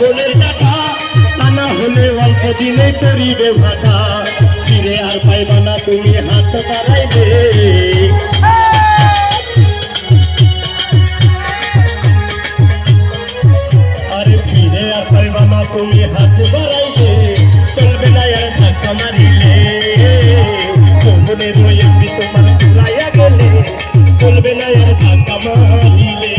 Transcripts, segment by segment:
পাগলের টাকা তা না হলে অল্প দিনে করিবে ভাটা ফিরে আর পাইবা না তুমি হাত বাড়াইবে আরে ফিরে আর পাইবা না তুমি হাত বাড়াইবে চলবে না আর ধাক্কা মারিলে যৌবনের এমবি তোমার ফুরাইয়া গেলে চলবে না আর ধাক্কা মারিলে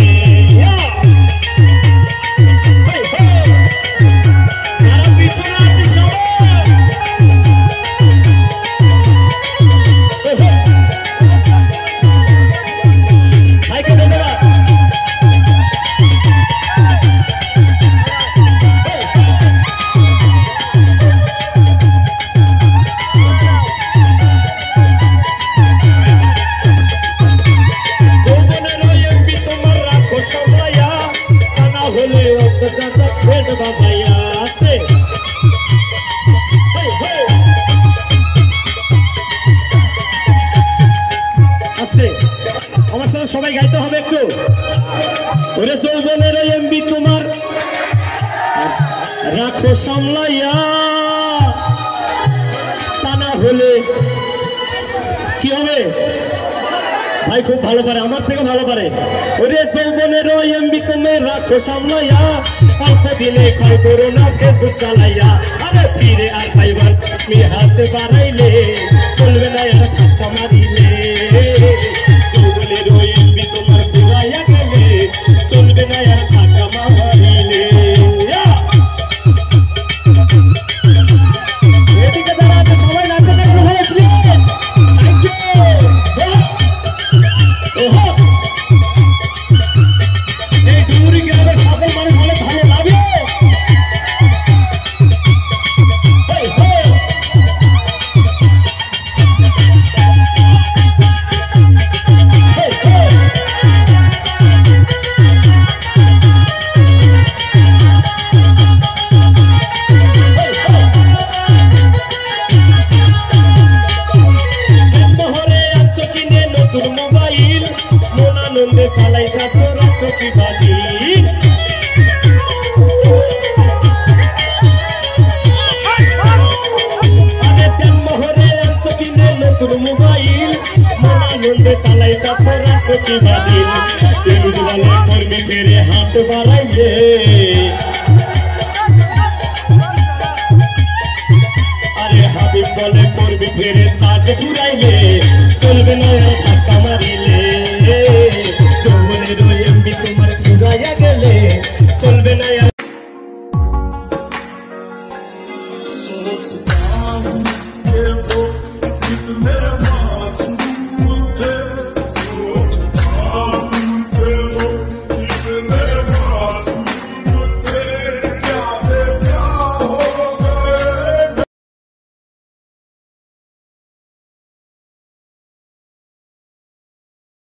আমার সাথে সবাই গাইতে হবে একটু ওরে যৌবনের এমবি তোমার রাখো সামলাইয়া তা না হলে কি হবে ভাই খুব ভালো পারে আমার থেকে ভালো পারে ওরে যৌবনের এমবি তুমি রাখো সামলাইয়া অল্প দিনে ক্ষয় করো না ফেসবুক চালাইয়া আরে ফিরে আর পাইবার তুমি হাতে বাড়াইলে চলবে না এরা ধাক্কা মারিলে যৌবনের এমবি তোমার ফুরাইয়া গেলে চলবে না আর ধাক্কা মারিলে এদিকে যারা আছে সবাই নাচে দেখো ভাই প্লিজ থ্যাংক ইউ এই ডুমুরি গ্রামের সকল মানুষ অনেক ভালো লাগে মোবাইল মন আনন্দে চালাইতা সরস্বতী বাজি আরে তেন মোহরে আনছো কিনে নতুন মোবাইল মন আনন্দে চালাইতা সরস্বতী বাজি প্রেমিক বলে করবি ফেরে হাত বাড়াইলে আরে হাবিব বলে করবি ফেরে চার্জ ঘুরাইলে চলবে না ধাক্কা মারিলে যৌবনের এমবি তোমার ফুরাইয়া গেলে চলবে না